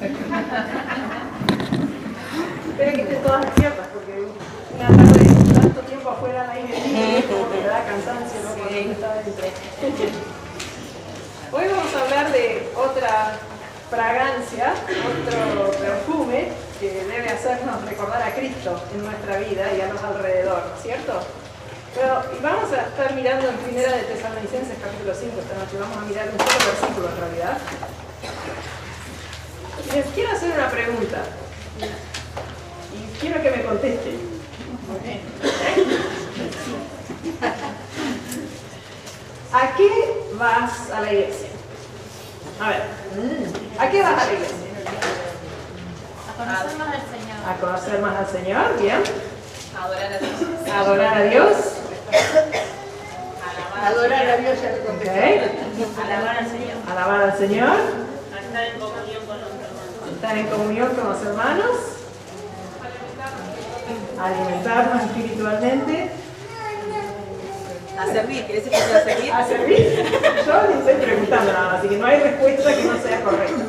Espero que estén todas despiertas, porque una tarde tanto tiempo afuera al aire libre, como que me da cansancio, ¿no? Cuando uno está dentro. Hoy vamos a hablar de otra fragancia, otro perfume que debe hacernos recordar a Cristo en nuestra vida y a los alrededor, ¿cierto? Pero vamos a estar mirando en Primera de Tesalonicenses capítulo 5 esta noche. Vamos a mirar un solo versículo en realidad. Y les quiero hacer una pregunta. Y quiero que me contesten. ¿A qué vas a la iglesia? A ver, ¿a qué vas a la iglesia? A conocer más al Señor. A conocer más al Señor, bien. Adorar a Dios. Adorar a Dios. Adorar a Dios, ya lo contesté. Alabar al Señor. Alabar al Señor. A estar en comunión con los hermanos. Estar en comunión con los hermanos. Alimentarnos espiritualmente. A servir, ¿querés decir a servir? A servir. Yo les estoy preguntando nada más, así que no hay respuesta que no sea correcta.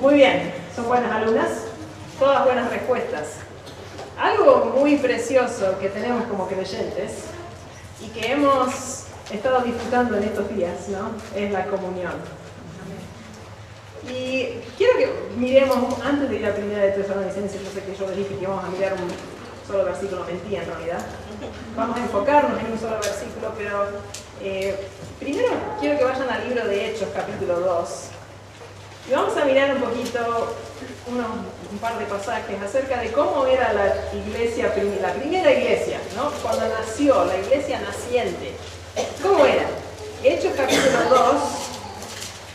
Muy bien, son buenas alumnas. Todas buenas respuestas. Algo muy precioso que tenemos como creyentes y que hemos estado disfrutando en estos días, ¿no? Es la comunión. Y quiero que miremos, antes de ir a Primera de Tesalonicenses, yo sé que yo les dije que íbamos a mirar un solo versículo, mentí en realidad. Vamos a enfocarnos en un solo versículo, pero primero quiero que vayan al libro de Hechos, capítulo 2. Y vamos a mirar un poquito, un par de pasajes acerca de cómo era la iglesia, la primera iglesia, ¿no? Cuando nació, la iglesia naciente. ¿Cómo era? Hechos capítulo 2,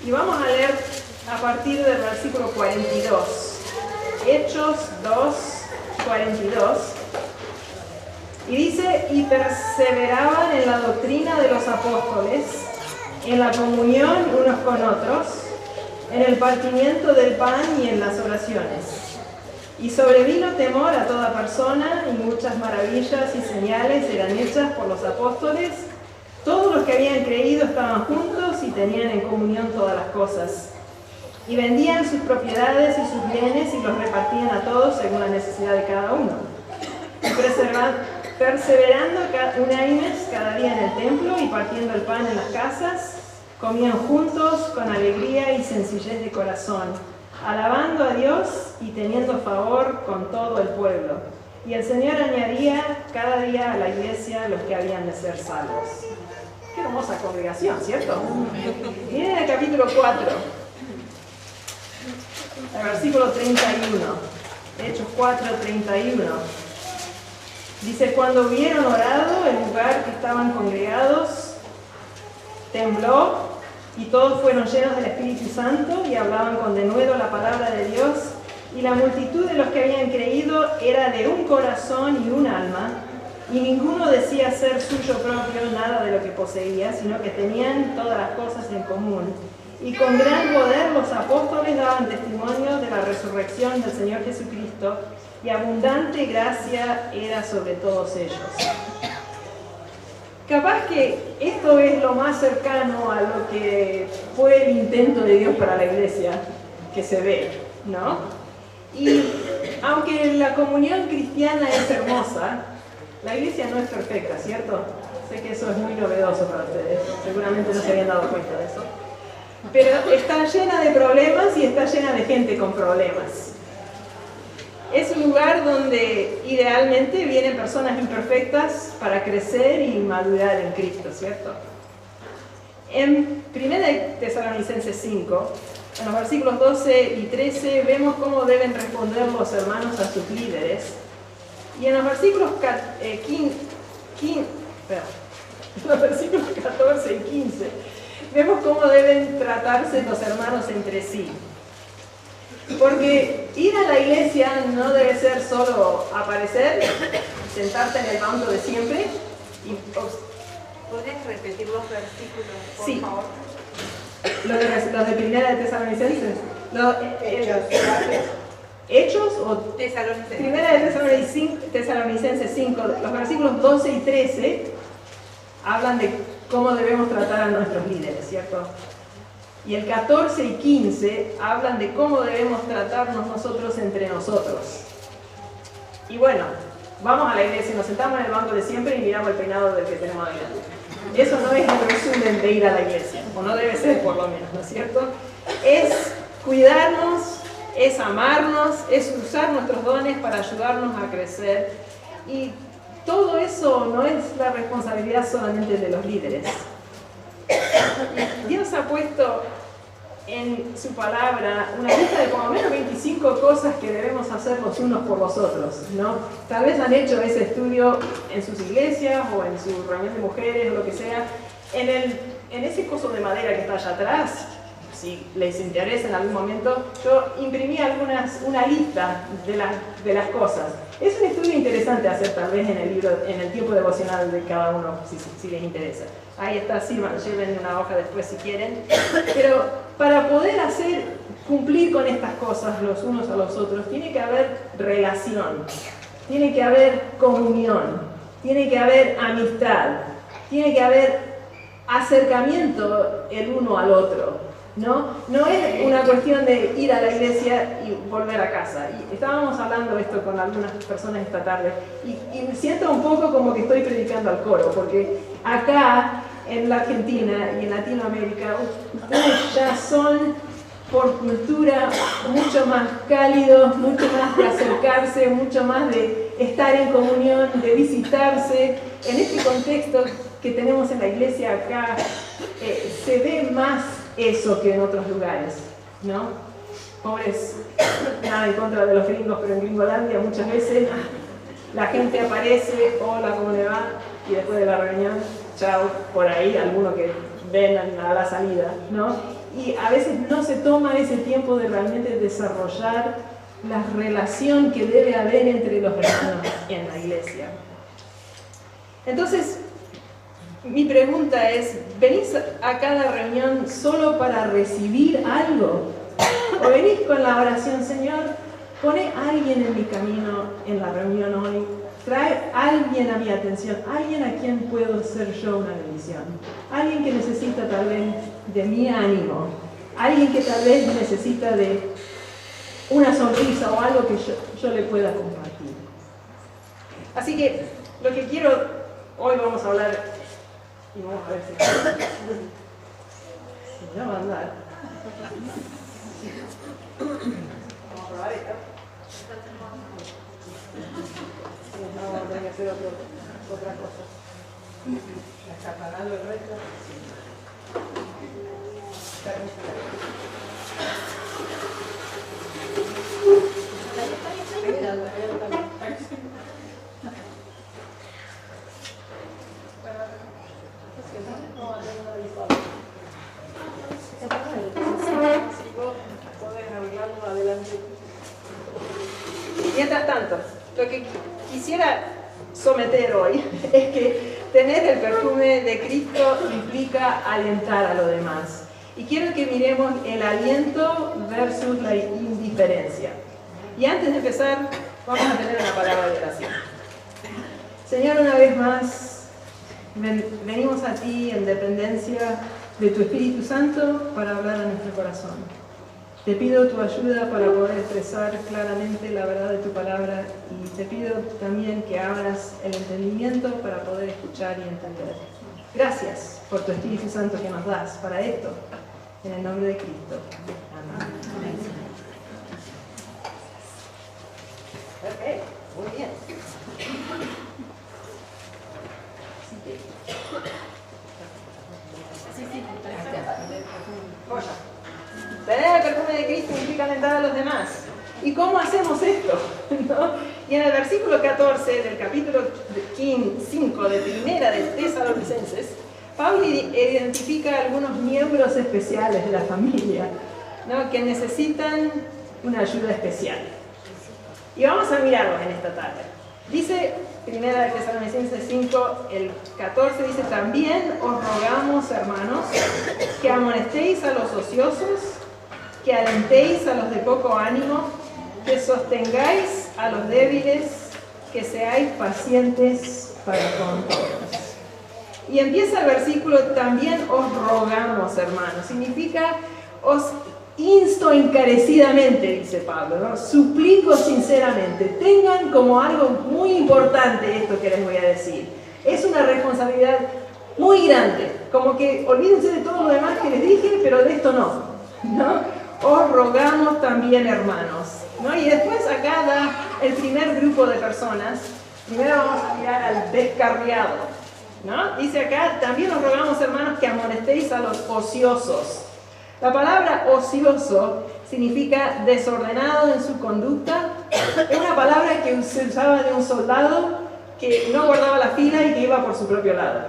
y vamos a leer a partir del versículo 42. Hechos 2, 42. Y dice, y perseveraban en la doctrina de los apóstoles, en la comunión unos con otros, en el partimiento del pan y en las oraciones. Y sobrevino temor a toda persona, y muchas maravillas y señales eran hechas por los apóstoles. Todos los que habían creído estaban juntos y tenían en comunión todas las cosas. Y vendían sus propiedades y sus bienes y los repartían a todos según la necesidad de cada uno. Y perseverando unánimes cada día en el templo y partiendo el pan en las casas, comían juntos con alegría y sencillez de corazón, alabando a Dios y teniendo favor con todo el pueblo. Y el Señor añadía cada día a la iglesia los que habían de ser salvos. Qué hermosa congregación, ¿cierto? Miren el capítulo 4, el versículo 31. Hechos 4, 31. Dice, cuando hubieron orado, el lugar que estaban congregados tembló y todos fueron llenos del Espíritu Santo y hablaban con denuedo la palabra de Dios, y la multitud de los que habían creído era de un corazón y un alma, y ninguno decía ser suyo propio nada de lo que poseía, sino que tenían todas las cosas en común. Y con gran poder los apóstoles daban testimonio de la resurrección del Señor Jesucristo, y abundante gracia era sobre todos ellos. Capaz que esto es lo más cercano a lo que fue el intento de Dios para la iglesia que se ve, ¿no? Y aunque la comunión cristiana es hermosa, la iglesia no es perfecta, ¿cierto? Sé que eso es muy novedoso para ustedes, seguramente no se habían dado cuenta de eso. Pero está llena de problemas y está llena de gente con problemas. Es un lugar donde idealmente vienen personas imperfectas para crecer y madurar en Cristo, ¿cierto? En 1 Tesalonicenses 5, en los versículos 12 y 13, vemos cómo deben responder los hermanos a sus líderes. Y en los versículos 14 y 15, vemos cómo deben tratarse los hermanos entre sí. Porque ir a la iglesia no debe ser solo aparecer, sentarte en el banco de siempre y... ¿Podrías repetir los versículos, por Sí. favor? Los de Primera de Tesalonicenses. Hechos o Tesalonicenses. Primera de Tesalonicenses 5, los versículos 12 y 13 hablan de cómo debemos tratar a nuestros líderes, ¿cierto? Y el 14 y 15 hablan de cómo debemos tratarnos nosotros entre nosotros. Y bueno, vamos a la iglesia, nos sentamos en el banco de siempre y miramos el peinado del que tenemos adelante. Eso no es el resumen de ir a la iglesia, o no debe ser por lo menos, ¿no es cierto? Es cuidarnos, es amarnos, es usar nuestros dones para ayudarnos a crecer. Y todo eso no es la responsabilidad solamente de los líderes. Dios ha puesto en su palabra una lista de por lo menos 25 cosas que debemos hacer los unos por los otros, ¿no? Tal vez han hecho ese estudio en sus iglesias o en su reunión de mujeres o lo que sea. En ese coso de madera que está allá atrás, si les interesa en algún momento, yo imprimí una lista de las cosas. Es un estudio interesante hacer tal vez en el libro, en el tiempo devocional de cada uno, si les interesa. Ahí está, sirvan, lleven una hoja después si quieren. Pero para poder cumplir con estas cosas los unos a los otros, tiene que haber relación, tiene que haber comunión, tiene que haber amistad, tiene que haber acercamiento el uno al otro. No es una cuestión de ir a la iglesia y volver a casa. Y estábamos hablando de esto con algunas personas esta tarde y me siento un poco como que estoy predicando al coro, porque acá en la Argentina y en Latinoamérica ustedes ya son por cultura mucho más cálidos, mucho más de acercarse, mucho más de estar en comunión, de visitarse. En este contexto que tenemos en la iglesia acá se ve más eso que en otros lugares, ¿no? Pobres, nada en contra de los gringos, pero en Gringolandia muchas veces la gente aparece, hola, ¿cómo le va? Y después de la reunión, chao, por ahí, alguno que ven a la salida, ¿no? Y a veces no se toma ese tiempo de realmente desarrollar la relación que debe haber entre los hermanos en la iglesia. Entonces, mi pregunta es, ¿venís a cada reunión solo para recibir algo? ¿O venís con la oración, Señor, pone a alguien en mi camino en la reunión hoy? Trae a alguien a mi atención, alguien a quien puedo ser yo una bendición. Alguien que necesita tal vez de mi ánimo, alguien que tal vez necesita de una sonrisa o algo que yo le pueda compartir. Así que lo que quiero, hoy vamos a hablar. Y vamos a ver si no va a andar. Vamos a probar esto. No, vamos a tener que hacer otra cosa. Acaparando el resto. Mientras tanto, lo que quisiera someter hoy es que tener el perfume de Cristo implica alentar a los demás. Y quiero que miremos el aliento versus la indiferencia. Y antes de empezar, vamos a tener una palabra de oración. Señor, una vez más, venimos a ti en dependencia de tu Espíritu Santo para hablar a nuestro corazón. Te pido tu ayuda para poder expresar claramente la verdad de tu palabra y te pido también que abras el entendimiento para poder escuchar y entender. Gracias por tu Espíritu Santo que nos das para esto, en el nombre de Cristo. Amén. Perfecto, muy bien. Tener el perfume de Cristo implica alentar a los demás. ¿Y cómo hacemos esto? ¿No? Y en el versículo 14 del capítulo 5 de Primera de Tesalonicenses, Pablo identifica algunos miembros especiales de la familia, ¿no? Que necesitan una ayuda especial. Y vamos a mirarlos en esta tarde. Dice Primera de Tesalonicenses 5, el 14, dice: también os rogamos, hermanos, que amonestéis a los ociosos, que alentéis a los de poco ánimo, que sostengáis a los débiles, que seáis pacientes para con todos. Y empieza el versículo: también os rogamos, hermanos. Significa os insto encarecidamente, dice Pablo, ¿no? Suplico sinceramente, tengan como algo muy importante esto que les voy a decir. Es una responsabilidad muy grande, como que olvídense de todo lo demás que les dije, pero de esto no, ¿no? Os rogamos también, hermanos, ¿no? Y después acá da el primer grupo de personas. Primero vamos a mirar al descarriado, ¿no? Dice acá, también os rogamos, hermanos, que amonestéis a los ociosos. La palabra ocioso significa desordenado en su conducta. Es una palabra que se usaba de un soldado que no guardaba la fila y que iba por su propio lado.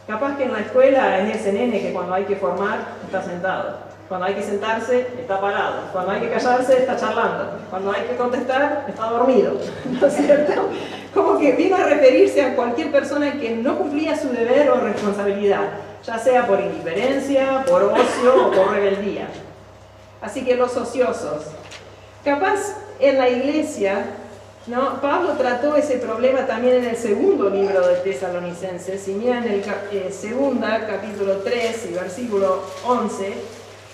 Capaz que en la escuela es ese nene que cuando hay que formar está sentado. Cuando hay que sentarse, está parado. Cuando hay que callarse, está charlando. Cuando hay que contestar, está dormido. ¿No es cierto? Como que vino a referirse a cualquier persona que no cumplía su deber o responsabilidad, ya sea por indiferencia, por ocio o por rebeldía. Así que los ociosos. Capaz en la iglesia, ¿no? Pablo trató ese problema también en el segundo libro de Tesalonicenses. Si miran el segunda, capítulo 3 y versículo 11,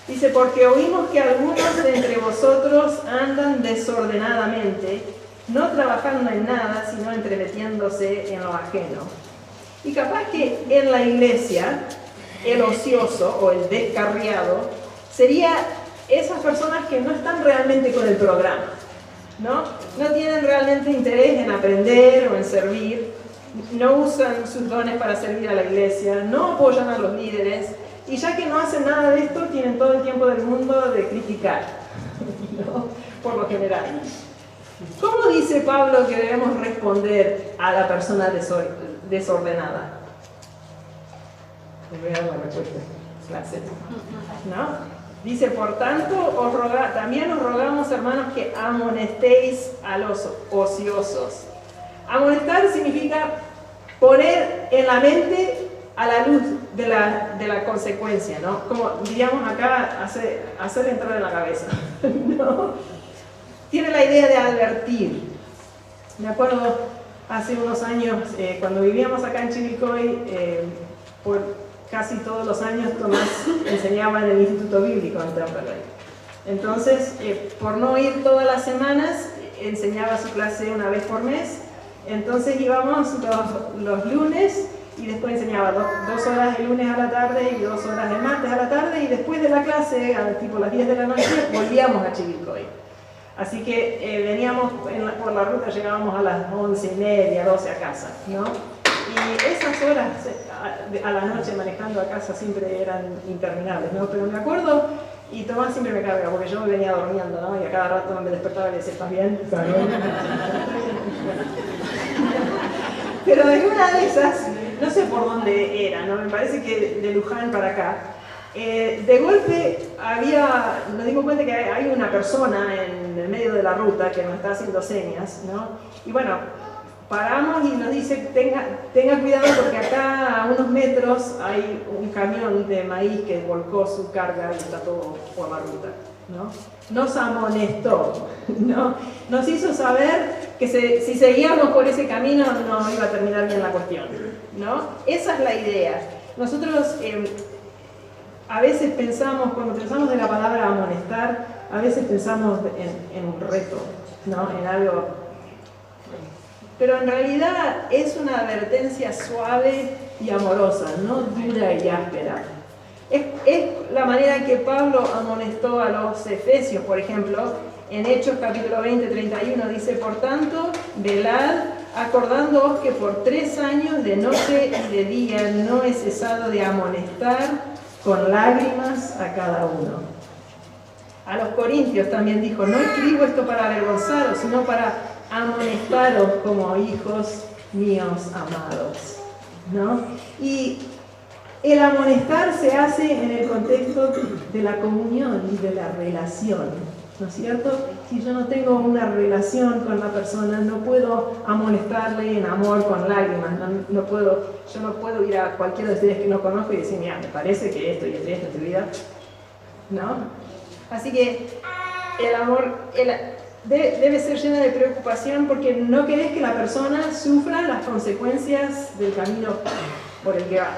dice, porque oímos que algunos de entre vosotros andan desordenadamente, no trabajando en nada, sino entremetiéndose en lo ajeno. Y capaz que en la iglesia, el ocioso o el descarriado sería esas personas que no están realmente con el programa, ¿no? No tienen realmente interés en aprender o en servir, no usan sus dones para servir a la iglesia, no apoyan a los líderes, y ya que no hacen nada de esto, tienen todo el tiempo del mundo de criticar, ¿no? Por lo general. ¿Cómo dice Pablo que debemos responder a la persona desordenada? Les voy a dar la respuesta. ¿No? Dice, por tanto, también os rogamos, hermanos, que amonestéis a los ociosos. Amonestar significa poner en la mente a la luz de la consecuencia, ¿no? Como diríamos acá, hacer entrar en la cabeza, ¿no? Tiene la idea de advertir. Me acuerdo hace unos años, cuando vivíamos acá en Chivilcoy, por casi todos los años Tomás enseñaba en el Instituto Bíblico en Temperley. Entonces, por no ir todas las semanas, enseñaba su clase una vez por mes. Entonces íbamos los lunes y después enseñaba 2 horas el lunes a la tarde y 2 horas el martes a la tarde, y después de la clase, a tipo las 10 de la noche, volvíamos a Chivilcoy. Así que veníamos por la ruta, llegábamos a las 11:30, 12 a casa, ¿no? Y esas horas a la noche manejando a casa siempre eran interminables, ¿no? Pero me acuerdo, y Tomás siempre me carga, porque yo me venía durmiendo, ¿no? Y a cada rato me despertaba y le decía, ¿estás bien? ¿Estás bien? Pero en una de esas, no sé por dónde era, ¿no? Me parece que de Luján para acá, de golpe nos dimos cuenta que hay una persona en el medio de la ruta que nos está haciendo señas, ¿no? Y bueno, paramos y nos dice, tenga cuidado porque acá a unos metros hay un camión de maíz que volcó su carga y está todo por la ruta, ¿no? Nos amonestó, ¿no? Nos hizo saber que si seguíamos por ese camino no iba a terminar bien la cuestión, ¿no? Esa es la idea. Nosotros a veces pensamos, cuando pensamos de la palabra amonestar, a veces pensamos en un reto, ¿no? En algo. Pero en realidad es una advertencia suave y amorosa, no dura y áspera. Es la manera que Pablo amonestó a los efesios, por ejemplo, en Hechos capítulo 20, 31, dice, por tanto, velad, acordándoos que por 3 años de noche y de día no he cesado de amonestar con lágrimas a cada uno. A los corintios también dijo, no escribo esto para avergonzaros, sino para amonestaros como hijos míos amados, ¿no? Y el amonestar se hace en el contexto de la comunión y de la relación, ¿no es cierto? Si yo no tengo una relación con la persona, no puedo amonestarle en amor con lágrimas, yo no puedo ir a cualquiera de ustedes que no conozco y decir, mira, me parece que esto y esto en tu vida, ¿no? Así que el amor debe ser lleno de preocupación porque no querés que la persona sufra las consecuencias del camino por el que va.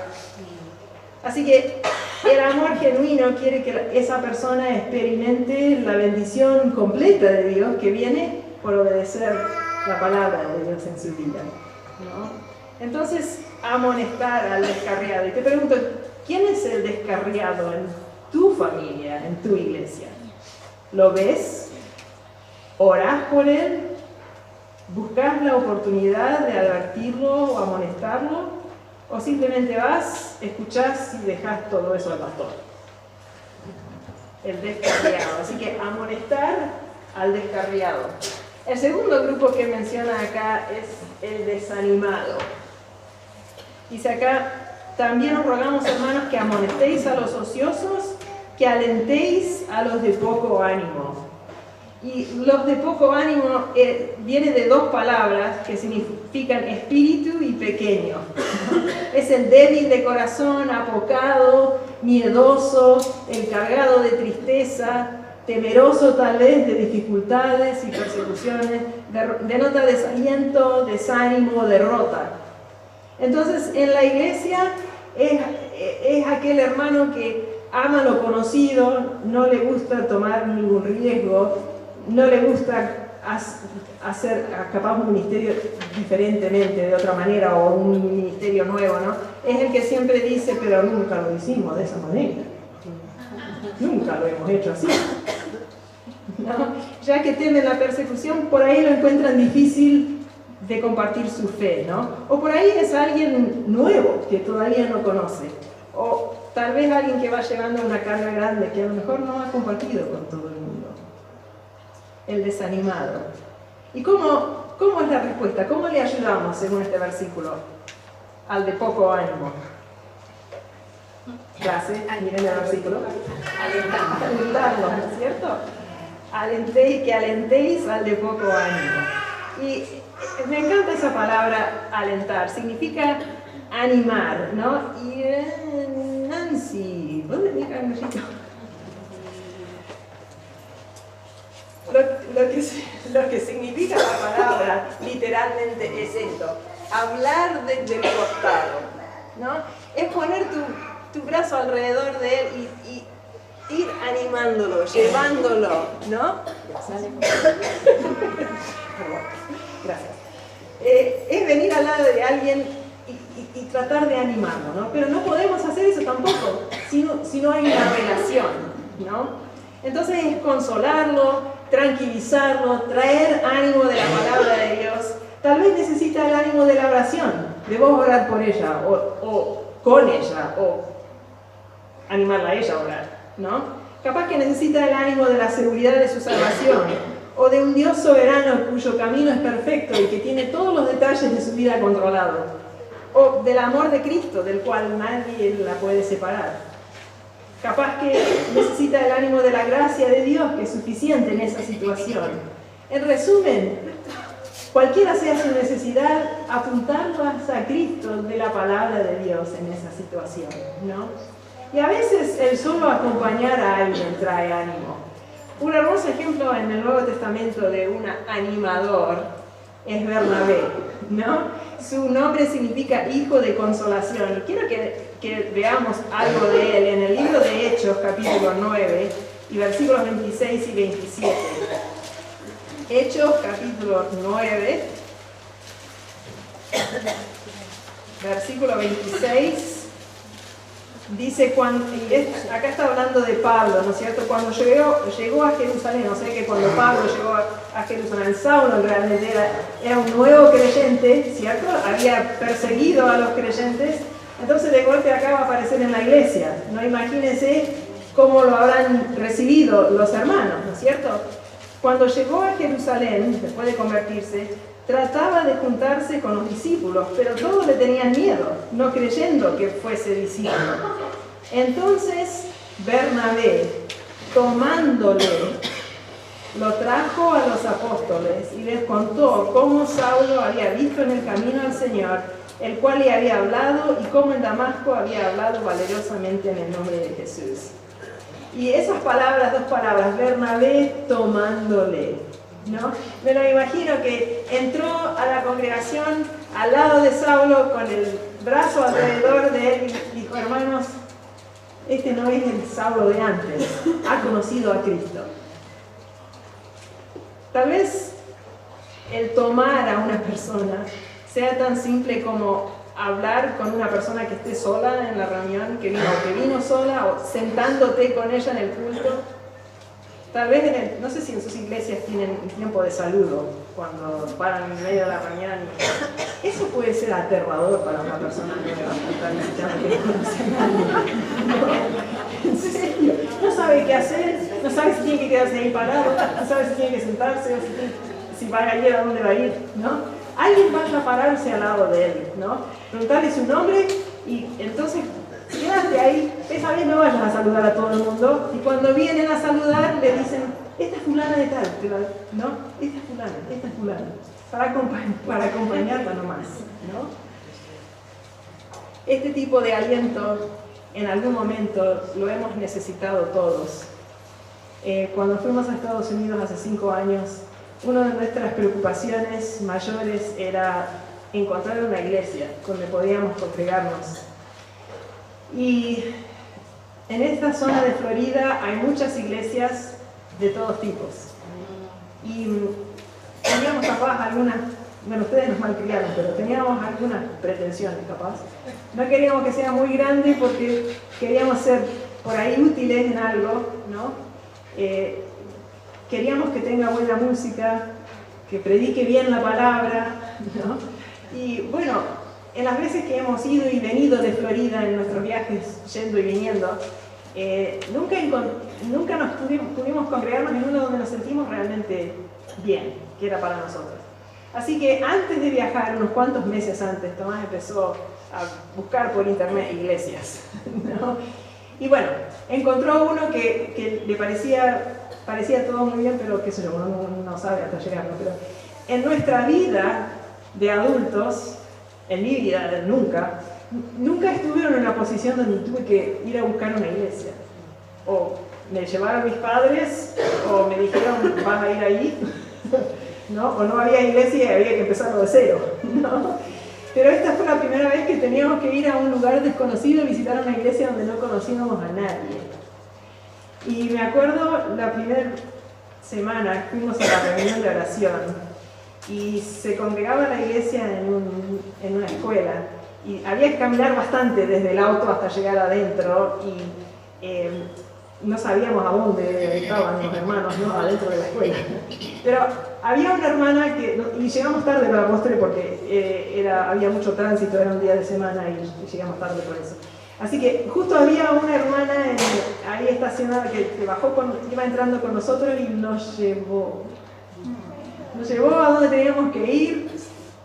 Así que el amor genuino quiere que esa persona experimente la bendición completa de Dios que viene por obedecer la palabra de Dios en su vida, ¿no? Entonces, amonestar al descarriado. Y te pregunto, ¿quién es el descarriado en tu familia, en tu iglesia? ¿Lo ves? ¿Orás por él? ¿Buscas la oportunidad de advertirlo o amonestarlo? ¿O simplemente vas, escuchás y dejás todo eso al pastor? El descarriado. Así que amonestar al descarriado. El segundo grupo que menciona acá es el desanimado. Dice acá, también os rogamos, hermanos, que amonestéis a los ociosos, que alentéis a los de poco ánimo. Y los de poco ánimo viene de dos palabras que significan espíritu y pequeño. Es el débil de corazón, apocado, miedoso, el cargado de tristeza, temeroso tal vez de dificultades y persecuciones, denota desaliento, desánimo, derrota. Entonces, en la iglesia es aquel hermano que ama lo conocido, no le gusta tomar ningún riesgo, no le gusta hacer capaz un ministerio diferentemente, de otra manera, o un ministerio nuevo, ¿no? Es el que siempre dice, pero nunca lo hicimos de esa manera. Nunca lo hemos hecho así. ¿No? Ya que temen la persecución, por ahí lo encuentran difícil de compartir su fe, ¿no? O por ahí es alguien nuevo que todavía no conoce. O tal vez alguien que va llevando una carga grande que a lo mejor no ha compartido con todo el mundo. El desanimado. ¿Y cómo es la respuesta? ¿Cómo le ayudamos según este versículo al de poco ánimo? Clase, miren el versículo. Alentarlo, ¿no es cierto? Que alentéis al de poco ánimo. Y me encanta esa palabra alentar, significa animar, ¿no? Y Nancy, ¿dónde mi carnecito? Lo que significa la palabra literalmente es esto: hablar desde el costado, ¿no? Es poner tu brazo alrededor de él y ir animándolo, llevándolo, ¿no? Gracias. Es venir al lado de alguien y tratar de animarlo, ¿no? Pero no podemos hacer eso tampoco si no hay una relación, ¿no? Entonces es consolarlo, tranquilizarlo, traer ánimo de la palabra de Dios. Tal vez necesita el ánimo de la oración, de vos orar por ella, o con ella, o animarla a ella a orar, ¿no? Capaz que necesita el ánimo de la seguridad de su salvación, o de un Dios soberano cuyo camino es perfecto y que tiene todos los detalles de su vida controlados, o del amor de Cristo, del cual nadie la puede separar. Capaz que necesita el ánimo de la gracia de Dios, que es suficiente en esa situación. En resumen, cualquiera sea su necesidad, apuntarlo a Cristo de la palabra de Dios en esa situación, ¿no? Y a veces el solo acompañar a alguien trae ánimo. Un hermoso ejemplo en el Nuevo Testamento de un animador es Bernabé, ¿no? Su nombre significa hijo de consolación. Y quiero que veamos algo de él en el libro de Hechos, capítulo 9, y versículos 26 y 27. Hechos, capítulo 9, versículo 26. Dice, acá está hablando de Pablo, ¿no es cierto? Cuando llegó a Jerusalén, o sea que cuando Pablo llegó a Jerusalén, Saulo realmente era un nuevo creyente, ¿cierto? Había perseguido a los creyentes, entonces de golpe acá va a aparecer en la iglesia, ¿no? Imagínense cómo lo habrán recibido los hermanos, ¿no es cierto? Cuando llegó a Jerusalén, después de convertirse, trataba de juntarse con los discípulos, pero todos le tenían miedo, no creyendo que fuese discípulo. Entonces Bernabé, tomándole, lo trajo a los apóstoles y les contó cómo Saulo había visto en el camino al Señor, el cual le había hablado, y cómo en Damasco había hablado valerosamente en el nombre de Jesús. Y esas palabras, dos palabras, Bernabé tomándole, ¿no? Me lo imagino que entró a la congregación al lado de Saulo con el brazo alrededor de él y dijo: hermanos, este no es el Saulo de antes, ha conocido a Cristo. Tal vez el tomar a una persona sea tan simple como hablar con una persona que esté sola en la reunión, que vino sola, o sentándote con ella en el culto. Tal vez, no sé si en sus iglesias tienen un tiempo de saludo, cuando paran en medio de la reunión. Eso puede ser aterrador para una persona nueva que está visitando, que no conoce a nadie. No, en serio, no sabe qué hacer, no sabe si tiene que quedarse ahí parado, no sabe si tiene que sentarse, o si va a ir a dónde va a ir, ¿no? Alguien vaya a pararse al lado de él, ¿no? Preguntarle su nombre y entonces quédate ahí. Esa vez no vayan a saludar a todo el mundo y cuando vienen a saludar le dicen, esta es fulana de tal, ¿no? Esta es fulana, para acompañarla nomás, ¿no? Este tipo de aliento en algún momento lo hemos necesitado todos. Cuando fuimos a Estados Unidos hace 5 años, una de nuestras preocupaciones mayores era encontrar una iglesia donde podíamos congregarnos. Y en esta zona de Florida hay muchas iglesias de todos tipos. Y teníamos capaz algunas, bueno, ustedes nos malcriaron, pero teníamos algunas pretensiones capaz. No queríamos que sea muy grande porque queríamos ser por ahí útiles en algo, ¿no? Queríamos que tenga buena música, que predique bien la palabra, ¿no? Y bueno, en las veces que hemos ido y venido de Florida en nuestros viajes, yendo y viniendo, nunca nos pudimos congregarnos en uno donde nos sentimos realmente bien, que era para nosotros. Así que antes de viajar, unos cuantos meses antes, Tomás empezó a buscar por internet iglesias, ¿no? Y bueno, encontró uno que le parecía todo muy bien, pero qué sé yo, uno no sabe hasta llegar, ¿no? Pero en nuestra vida de adultos, en mi vida nunca estuve en una posición donde tuve que ir a buscar una iglesia. O me llevaron mis padres, o me dijeron, vas a ir ahí, ¿no? O no había iglesia y había que empezarlo de cero, ¿no? Pero esta fue la primera vez que teníamos que ir a un lugar desconocido, visitar una iglesia donde no conocíamos a nadie. Y me acuerdo la primera semana fuimos a la reunión de oración y se congregaba la iglesia en una escuela y había que caminar bastante desde el auto hasta llegar adentro y no sabíamos a dónde estaban los hermanos, ¿no? Adentro de la escuela. Pero había una hermana y llegamos tarde para postre porque había mucho tránsito, era un día de semana y llegamos tarde por eso. Así que justo había una hermana ahí estacionada que iba entrando con nosotros y nos llevó a donde teníamos que ir,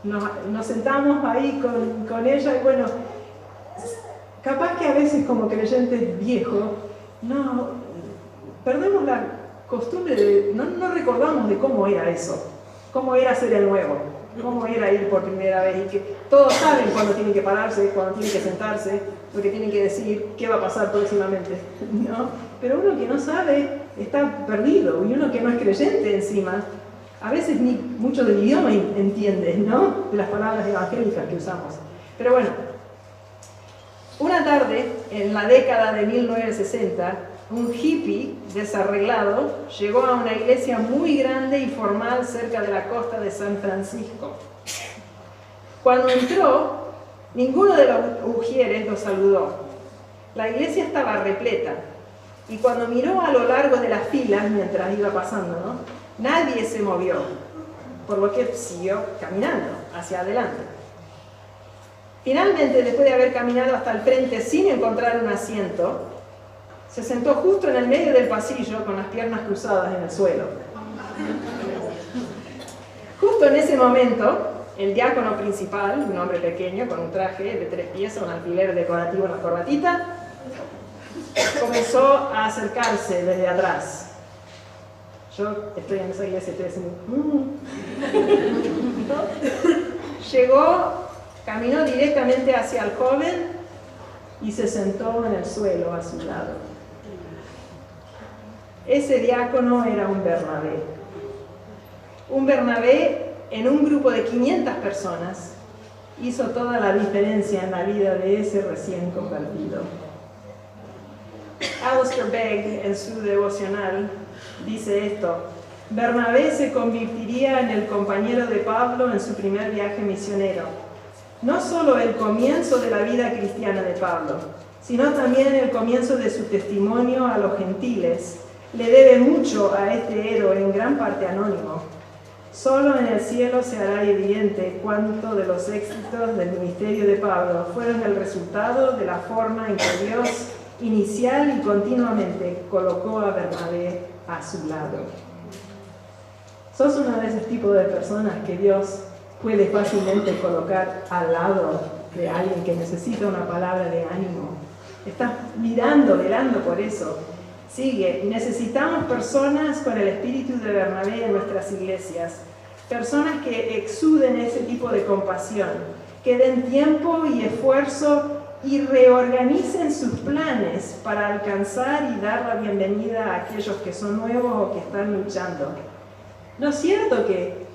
nos sentamos ahí con ella y bueno, capaz que a veces como creyentes viejos, perdemos la costumbre no recordamos de cómo era eso, cómo era ser el nuevo, cómo era ir por primera vez y que todos saben cuándo tienen que pararse, cuándo tienen que sentarse, lo que tienen que decir, qué va a pasar próximamente, ¿no? Pero uno que no sabe está perdido y uno que no es creyente encima, a veces ni mucho del idioma entiende, ¿no? De las palabras evangélicas que usamos. Pero bueno, una tarde, en la década de 1960, un hippie desarreglado llegó a una iglesia muy grande y formal cerca de la costa de San Francisco. Cuando entró, ninguno de los ujieres lo saludó. La iglesia estaba repleta y cuando miró a lo largo de las filas mientras iba pasando, ¿no? Nadie se movió, por lo que siguió caminando hacia adelante. Finalmente, después de haber caminado hasta el frente sin encontrar un asiento, se sentó justo en el medio del pasillo con las piernas cruzadas en el suelo. Justo en ese momento, el diácono principal, un hombre pequeño con un traje de 3 piezas, un alfiler decorativo en la corbatita, comenzó a acercarse desde atrás. Yo estoy en esa iglesia y estoy diciendo, Llegó, caminó directamente hacia el joven y se sentó en el suelo a su lado. Ese diácono era un Bernabé. Un Bernabé en un grupo de 500 personas hizo toda la diferencia en la vida de ese recién convertido. Alistair Begg, en su devocional, dice esto: Bernabé se convertiría en el compañero de Pablo en su primer viaje misionero. No solo el comienzo de la vida cristiana de Pablo, sino también el comienzo de su testimonio a los gentiles. Le debe mucho a este héroe, en gran parte anónimo. Solo en el cielo se hará evidente cuánto de los éxitos del ministerio de Pablo fueron el resultado de la forma en que Dios inicial y continuamente colocó a Bernabé a su lado. ¿Sos uno de esos tipos de personas que Dios puede fácilmente colocar al lado de alguien que necesita una palabra de ánimo? Estás mirando, velando por eso. Sigue, necesitamos personas con el espíritu de Bernabé en nuestras iglesias, personas que exuden ese tipo de compasión, que den tiempo y esfuerzo y reorganicen sus planes para alcanzar y dar la bienvenida a aquellos que son nuevos o que están luchando. ¿No es cierto que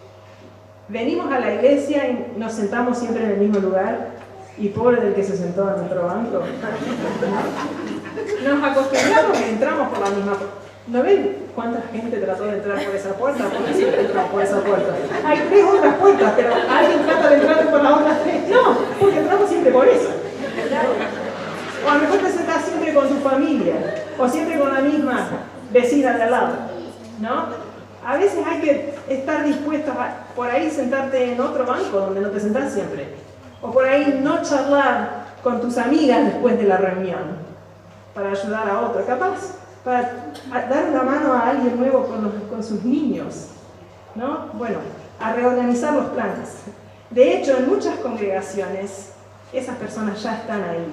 venimos a la iglesia y nos sentamos siempre en el mismo lugar y pobre del que se sentó en nuestro banco? Nos acostumbramos que entramos por la misma puerta. ¿No ven cuánta gente trató de entrar por esa puerta? Porque siempre entramos por esa puerta. Hay 3 otras puertas, pero alguien trata de entrar por las otras 3. No, porque entramos siempre por eso. O a lo mejor te sentás siempre con tu familia, o siempre con la misma vecina de al lado, ¿no? A veces hay que estar dispuestos a por ahí sentarte en otro banco donde no te sentás siempre. O por ahí no charlar con tus amigas después de la reunión para ayudar a otro, capaz para dar una mano a alguien nuevo con sus niños, ¿no? Bueno, a reorganizar los planes. De hecho, en muchas congregaciones, esas personas ya están ahí.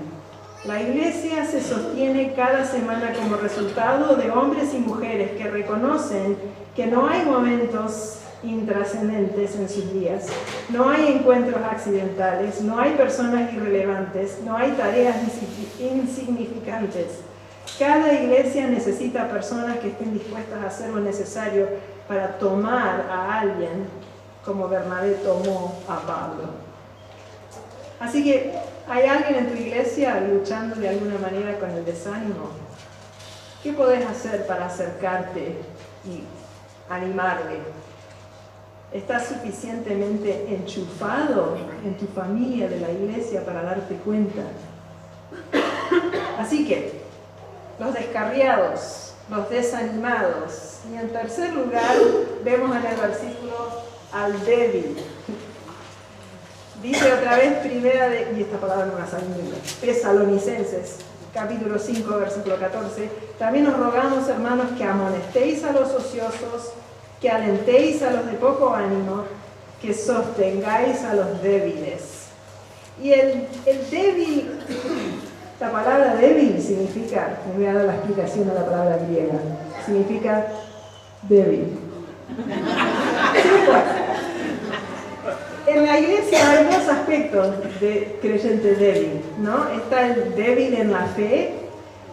La iglesia se sostiene cada semana como resultado de hombres y mujeres que reconocen que no hay momentos intrascendentes en sus días, no hay encuentros accidentales, no hay personas irrelevantes, no hay tareas insignificantes. Cada iglesia necesita personas que estén dispuestas a hacer lo necesario para tomar a alguien como Bernabé tomó a Pablo. Así que, ¿hay alguien en tu iglesia luchando de alguna manera con el desánimo? ¿Qué podés hacer para acercarte y animarle? ¿Estás suficientemente enchufado en tu familia de la iglesia para darte cuenta? Así que, los descarriados, los desanimados. Y en tercer lugar, vemos en el versículo al débil. Dice otra vez y esta palabra no la saben nunca, Tesalonicenses, capítulo 5, versículo 14. También os rogamos, hermanos, que amonestéis a los ociosos, que alentéis a los de poco ánimo, que sostengáis a los débiles. Y el débil, la palabra débil significa, me voy a dar la explicación de la palabra griega, significa débil. En la iglesia hay 2 aspectos de creyente débil, ¿no? Está el débil en la fe,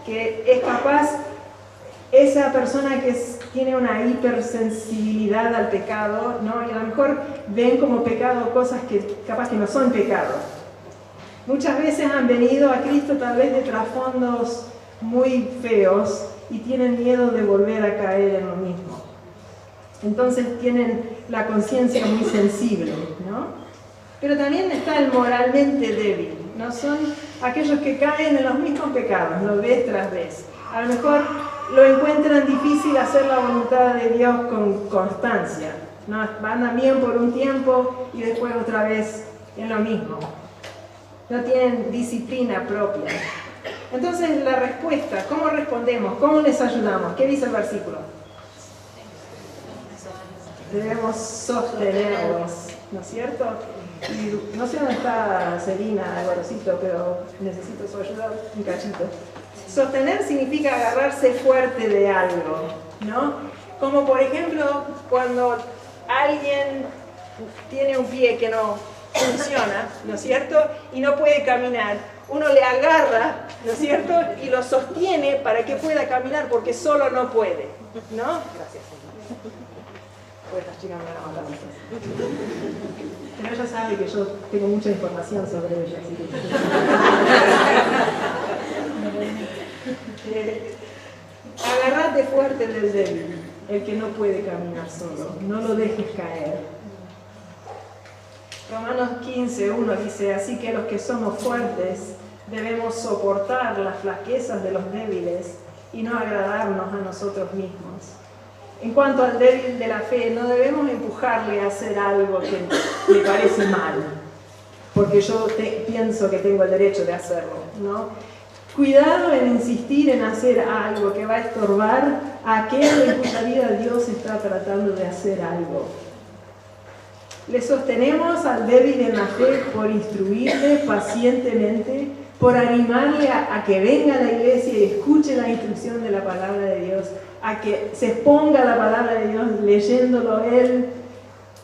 que es capaz, esa persona que tiene una hipersensibilidad al pecado, ¿no? Y a lo mejor ven como pecado cosas que capaz que no son pecado. Muchas veces han venido a Cristo tal vez de trasfondos muy feos y tienen miedo de volver a caer en lo mismo. Entonces tienen la conciencia muy sensible, ¿no? Pero también está el moralmente débil, ¿no? Son aquellos que caen en los mismos pecados, lo vez tras vez. A lo mejor lo encuentran difícil hacer la voluntad de Dios con constancia, ¿no? Andan bien por un tiempo y después otra vez en lo mismo. No tienen disciplina propia. Entonces la respuesta, ¿cómo respondemos? ¿Cómo les ayudamos? ¿Qué dice el versículo? Debemos sostenerlos, ¿no es cierto? Y no sé dónde está Celina, Alvarocito, pero necesito su ayuda un cachito. Sostener significa agarrarse fuerte de algo, ¿no? Como por ejemplo, cuando alguien tiene un pie que no funciona, ¿no es cierto? Y no puede caminar. Uno le agarra, ¿no es cierto? Y lo sostiene para que pueda caminar, porque solo no puede, ¿no? Gracias. Pues estas chicas me van a matar. Pero ella sabe que yo tengo mucha información sobre ella, así que... Agárrate fuerte del débil, el que no puede caminar solo, no lo dejes caer. Romanos 15:1 dice, así que los que somos fuertes debemos soportar las flaquezas de los débiles y no agradarnos a nosotros mismos. En cuanto al débil de la fe, no debemos empujarle a hacer algo que le parece mal, porque yo pienso que tengo el derecho de hacerlo, ¿no? Cuidado en insistir en hacer algo que va a estorbar a aquel en cuya vida Dios está tratando de hacer algo. Le sostenemos al débil en la fe por instruirle pacientemente, por animarle a que venga a la iglesia y escuche la instrucción de la palabra de Dios, a que se exponga la palabra de Dios leyéndolo él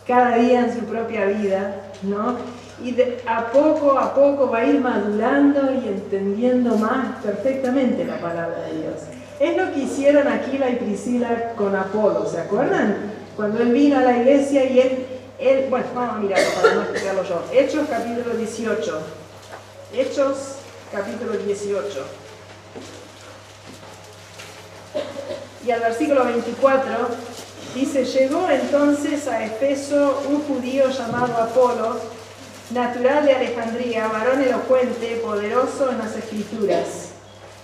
cada día en su propia vida, ¿no? Y a poco va a ir madurando y entendiendo más perfectamente la palabra de Dios. Es lo que hicieron Aquila y Priscila con Apolo, ¿se acuerdan? Cuando él vino a la iglesia y él bueno, vamos a mirarlo para no explicarlo yo. Hechos capítulo 18. Hechos capítulo 18. Y al versículo 24 dice, llegó entonces a Efeso un judío llamado Apolo, natural de Alejandría, varón elocuente, poderoso en las Escrituras.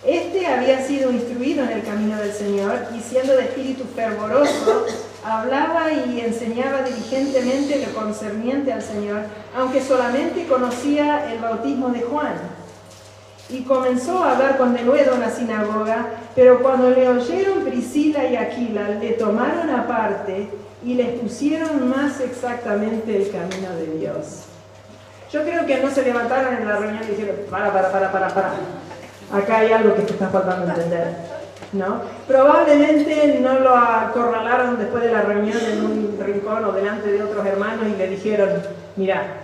Este había sido instruido en el camino del Señor y siendo de espíritu fervoroso, hablaba y enseñaba diligentemente lo concerniente al Señor, aunque solamente conocía el bautismo de Juan. Y comenzó a hablar con denuedo en la sinagoga, pero cuando le oyeron Priscila y Aquila, le tomaron aparte y les pusieron más exactamente el camino de Dios. Yo creo que no se levantaron en la reunión y dijeron, para. Acá hay algo que te está faltando entender, ¿no? Probablemente no lo acorralaron después de la reunión en un rincón o delante de otros hermanos y le dijeron, mira,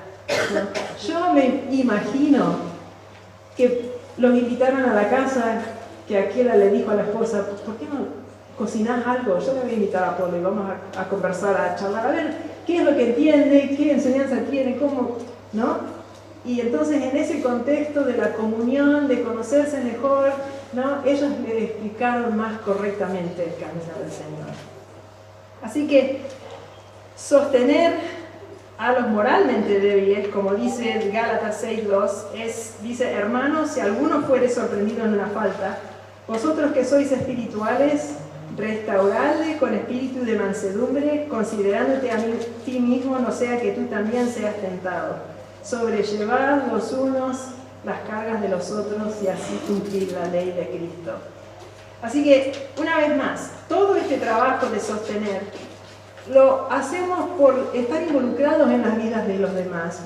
¿no? Yo me imagino que los invitaron a la casa, que Aquila le dijo a la esposa, ¿por qué no cocinás algo? Yo le voy a invitar a Polo y vamos a conversar, a charlar, a ver qué es lo que entiende, qué enseñanza tiene, cómo, ¿no? Y entonces en ese contexto de la comunión, de conocerse mejor, ¿no? Ellos le explicaron más correctamente el camino del Señor. Así que sostener a los moralmente débiles, como dice Gálatas 6:2, dice, hermanos, si alguno fuere sorprendido en una falta, vosotros que sois espirituales, restauradle con espíritu de mansedumbre, considerándote a ti mismo, no sea que tú también seas tentado. Sobrellevad los unos las cargas de los otros y así cumplir la ley de Cristo. Así que, una vez más, todo este trabajo de sostener lo hacemos por estar involucrados en las vidas de los demás,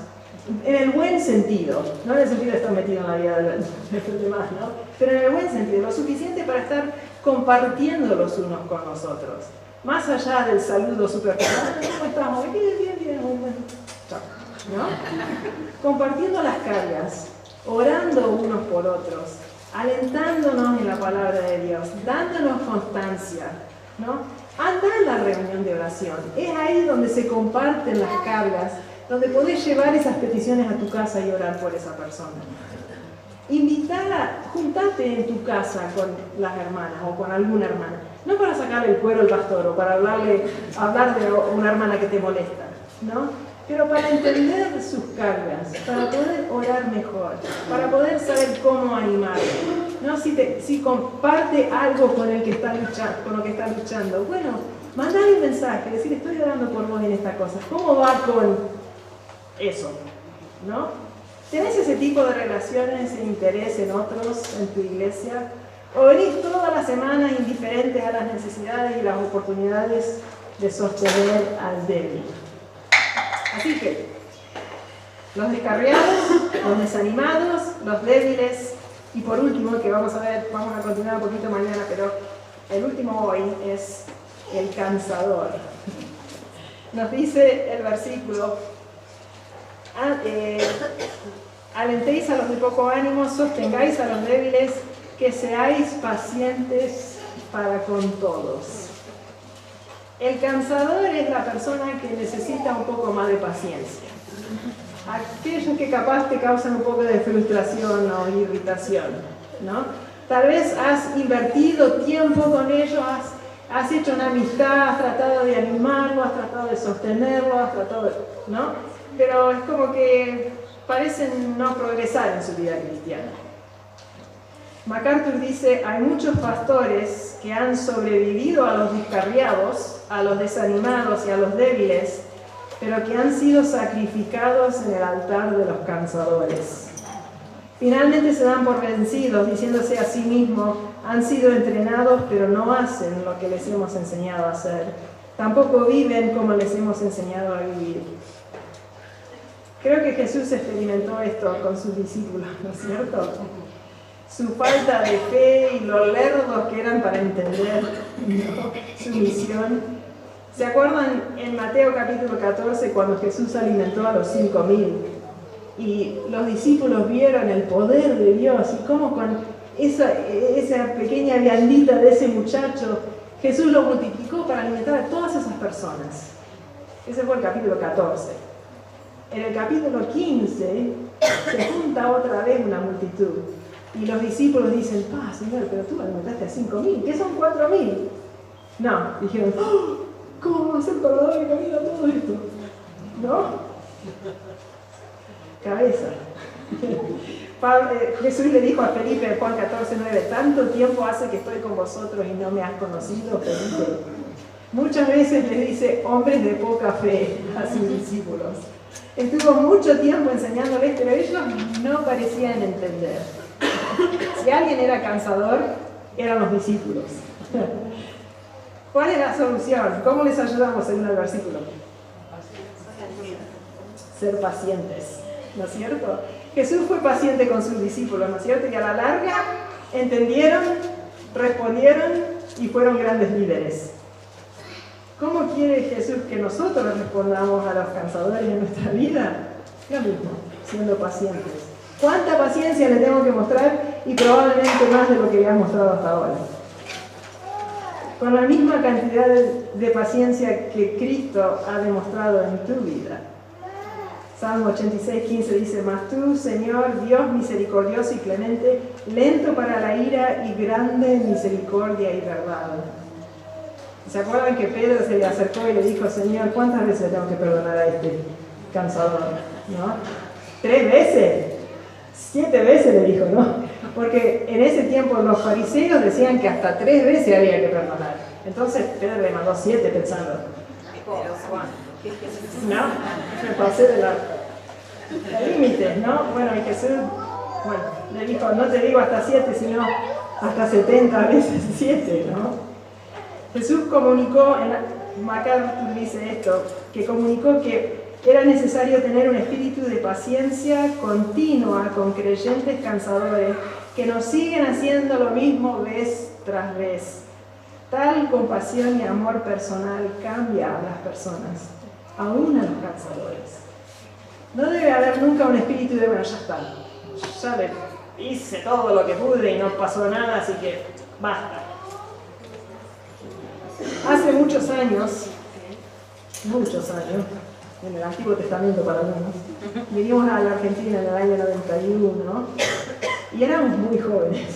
en el buen sentido, no en el sentido de estar metido en la vida de los demás, ¿no? Pero en el buen sentido, lo suficiente para estar compartiendo los unos con los otros, más allá del saludo superficial, ¿cómo estamos? Bien, muy bueno. Chao. ¿No? Compartiendo las cargas, orando unos por otros, alentándonos en la palabra de Dios, dándonos constancia, ¿no? Anda en la reunión de oración, es ahí donde se comparten las cargas, donde podés llevar esas peticiones a tu casa y orar por esa persona. Juntate en tu casa con las hermanas o con alguna hermana, no para sacarle el cuero al pastor o para hablar de una hermana que te molesta, ¿no? Pero para entender sus cargas, para poder orar mejor, para poder saber cómo animarlo, ¿no? Si comparte algo con el que está luchando, con lo que está luchando, bueno, mandale un mensaje, decir, estoy orando por vos en esta cosa, ¿cómo va con eso? ¿No? ¿Tenés ese tipo de relaciones e interés en otros, en tu iglesia? ¿O venís todas las semanas indiferentes a las necesidades y las oportunidades de sostener al débil? Así que, los descarriados, los desanimados, los débiles, y por último, que vamos a continuar un poquito mañana, pero el último hoy es el cansador. Nos dice el versículo, alentéis a los de poco ánimo, sostengáis a los débiles, que seáis pacientes para con todos. El cansador es la persona que necesita un poco más de paciencia. Aquellos que capaz te causan un poco de frustración o irritación, ¿no? Tal vez has invertido tiempo con ellos, has hecho una amistad, has tratado de animarlo, has tratado de sostenerlo, has tratado de... ¿no? Pero es como que parecen no progresar en su vida cristiana. MacArthur dice, hay muchos pastores que han sobrevivido a los descarriados, a los desanimados y a los débiles, pero que han sido sacrificados en el altar de los cansadores. Finalmente se dan por vencidos, diciéndose a sí mismos, han sido entrenados, pero no hacen lo que les hemos enseñado a hacer. Tampoco viven como les hemos enseñado a vivir. Creo que Jesús experimentó esto con sus discípulos, ¿no es cierto? Su falta de fe y lo lerdos que eran para entender, ¿no?, su misión. ¿Se acuerdan en Mateo capítulo 14 cuando Jesús alimentó a los 5.000? Y los discípulos vieron el poder de Dios y cómo con esa pequeña viandita de ese muchacho, Jesús lo multiplicó para alimentar a todas esas personas. Ese fue el capítulo 14. En el capítulo 15 se junta otra vez una multitud. Y los discípulos dicen, Señor, pero tú alimentaste a 5.000, ¿qué son 4.000? No, dijeron, ¿cómo vamos a hacer para dar comida a todo esto? ¿No? Cabeza. Jesús le dijo a Felipe en Juan 14:9, tanto tiempo hace que estoy con vosotros y no me has conocido, Felipe. Muchas veces le dice hombres de poca fe a sus discípulos. Estuvo mucho tiempo enseñándoles, pero ellos no parecían entender. Si alguien era cansador, eran los discípulos. ¿Cuál es la solución? ¿Cómo les ayudamos según el versículo? Ser pacientes, ¿no es cierto? Jesús fue paciente con sus discípulos, ¿no es cierto? Y a la larga entendieron, respondieron y fueron grandes líderes. ¿Cómo quiere Jesús que nosotros respondamos a los cansadores de nuestra vida? Lo mismo, siendo pacientes. ¿Cuánta paciencia le tengo que mostrar? Y probablemente más de lo que le han mostrado hasta ahora. Con la misma cantidad de paciencia que Cristo ha demostrado en tu vida. Salmo 86:15 dice, mas tú, Señor, Dios misericordioso y clemente, lento para la ira y grande en misericordia y verdad. ¿Se acuerdan que Pedro se le acercó y le dijo, Señor, ¿cuántas veces tengo que perdonar a este cansador? ¿No? 3 veces. 7 veces le dijo, ¿no? Porque en ese tiempo los fariseos decían que hasta 3 veces había que perdonar. Entonces Pedro le mandó 7 pensando, ¿no? Me pasé de los límites, ¿no? Bueno, y Jesús, le dijo, no te digo hasta 7, sino hasta 70 veces 7, ¿no? Jesús comunicó, MacArthur dice esto, que comunicó que era necesario tener un espíritu de paciencia continua con creyentes cansadores que nos siguen haciendo lo mismo vez tras vez. Tal compasión y amor personal cambia a las personas, aún a los cansadores. No debe haber nunca un espíritu de, bueno, ya está, ya le hice todo lo que pude y no pasó nada, así que basta. Hace muchos años, en el Antiguo Testamento para algunos, vinimos a la Argentina en el año 91, y éramos muy jóvenes.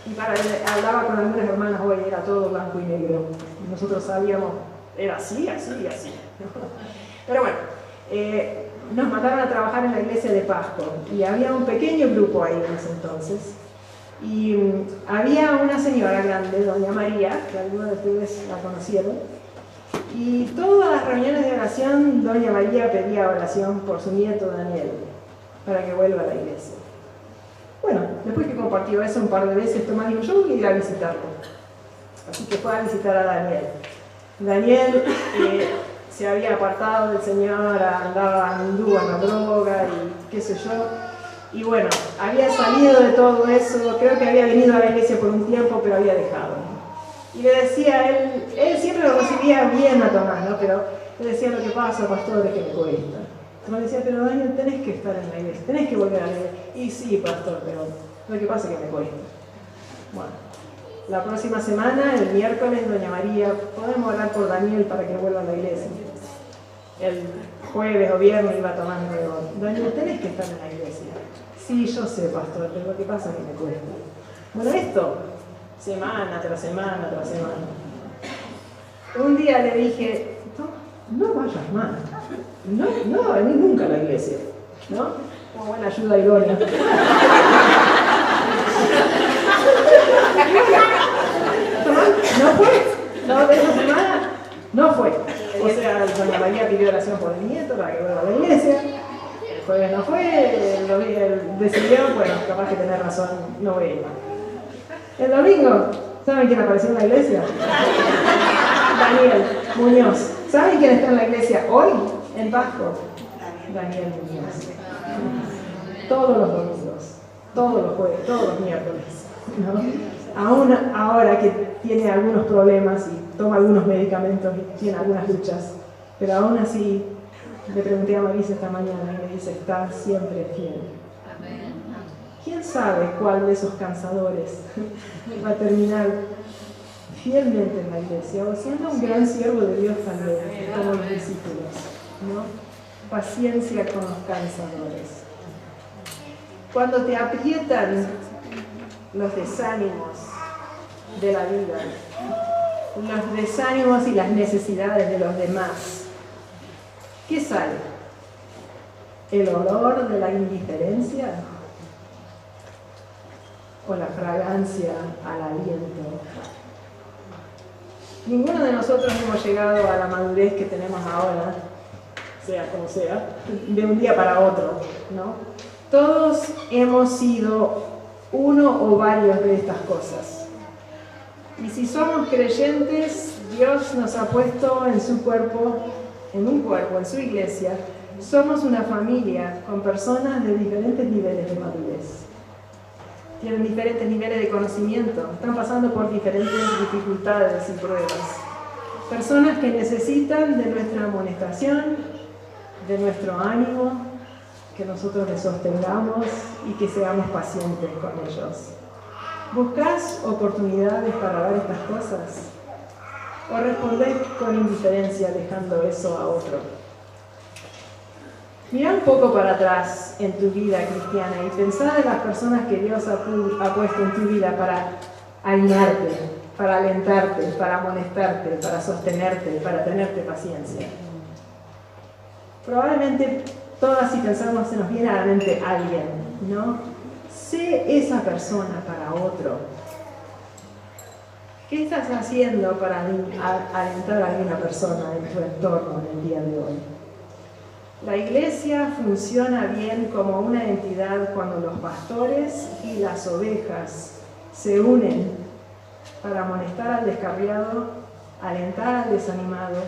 Y hablaba con algunas hermanas hoy, era todo blanco y negro. Y nosotros sabíamos, era así, así y así. Pero bueno, nos mandaron a trabajar en la iglesia de Pasco. Y había un pequeño grupo ahí en ese entonces. Y había una señora grande, doña María, que algunos de ustedes la conocieron. Y todas las reuniones de oración, doña María pedía oración por su nieto Daniel, para que vuelva a la iglesia. Bueno, después que compartió eso un par de veces, Tomás dijo, yo voy a ir a visitarlo. Así que fue a visitar a Daniel. Daniel se había apartado del Señor, andaba hindú en la droga y qué sé yo. Y bueno, había salido de todo eso, creo que había venido a la iglesia por un tiempo, pero había dejado. Y le decía, él siempre lo recibía bien a Tomás, ¿no? Pero le decía, lo que pasa, pastor, es que me cuesta. Tomás decía, pero Daniel, tenés que estar en la iglesia, tenés que volver a la iglesia. Y sí, pastor, pero lo que pasa es que me cuesta. Bueno, la próxima semana, el miércoles, doña María, podemos orar por Daniel para que vuelva a la iglesia. El jueves o viernes iba Tomás nuevo. Daniel, tenés que estar en la iglesia. Sí, yo sé, pastor, pero lo que pasa es que me cuesta. Bueno, esto, semana tras semana tras semana. Un día le dije, no vayas más, no va a venir nunca a la iglesia, ¿no? Como buena ayuda idónea. No fue, no, de esa semana no fue. O sea, doña María pidió oración por el nieto para que vuelva a la iglesia. El jueves no fue, el decidió, bueno, capaz que tenés razón, no voy a ir más. El domingo, ¿saben quién apareció en la iglesia? Daniel Muñoz. ¿Saben quién está en la iglesia hoy, en Pasco? Daniel Muñoz. Todos los domingos, todos los jueves, todos los miércoles, ¿no? Aún ahora que tiene algunos problemas y toma algunos medicamentos y tiene algunas luchas, pero aún así le pregunté a Marisa esta mañana y me dice, está siempre fiel. ¿Quién sabe cuál de esos cansadores va a terminar fielmente en la iglesia o siendo un gran siervo de Dios también, como los discípulos, ¿no? Paciencia con los cansadores. Cuando te aprietan los desánimos de la vida, los desánimos y las necesidades de los demás, ¿qué sale? ¿El olor de la indiferencia? ¿O la fragancia al aliento? Ninguno de nosotros hemos llegado a la madurez que tenemos ahora, sea como sea, de un día para otro, ¿no? Todos hemos sido uno o varios de estas cosas. Y si somos creyentes, Dios nos ha puesto en su cuerpo, en su iglesia. Somos una familia con personas de diferentes niveles de madurez. Tienen diferentes niveles de conocimiento, están pasando por diferentes dificultades y pruebas. Personas que necesitan de nuestra amonestación, de nuestro ánimo, que nosotros les sostengamos y que seamos pacientes con ellos. ¿Buscas oportunidades para dar estas cosas? ¿O respondés con indiferencia dejando eso a otro? Mira un poco para atrás en tu vida cristiana y pensá en las personas que Dios ha puesto en tu vida para animarte, para alentarte, para amonestarte, para sostenerte, para tenerte paciencia. Probablemente todas, si pensamos, se nos viene a la mente alguien, ¿no? Sé esa persona para otro. ¿Qué estás haciendo para alentar a alguna persona en tu entorno en el día de hoy? La iglesia funciona bien como una entidad cuando los pastores y las ovejas se unen para amonestar al descarriado, alentar al desanimado,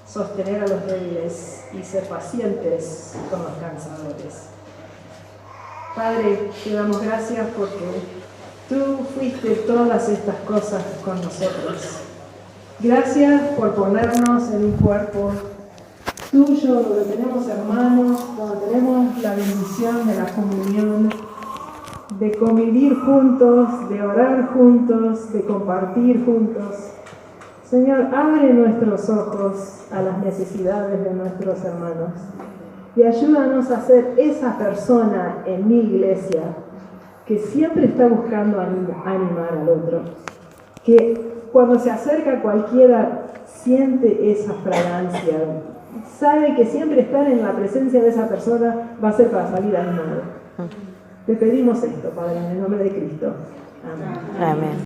sostener a los débiles y ser pacientes con los cansadores. Padre, te damos gracias porque tú fuiste todas estas cosas con nosotros. Gracias por ponernos en un cuerpo tuyo, donde tenemos hermanos, donde tenemos la bendición de la comunión, de convivir juntos, de orar juntos, de compartir juntos. Señor, abre nuestros ojos a las necesidades de nuestros hermanos y ayúdanos a ser esa persona en mi iglesia que siempre está buscando animar al otro, que cuando se acerca cualquiera siente esa fragancia, sabe que siempre estar en la presencia de esa persona va a ser para salir animado. Te pedimos esto, Padre, en el nombre de Cristo. Amén. Amén.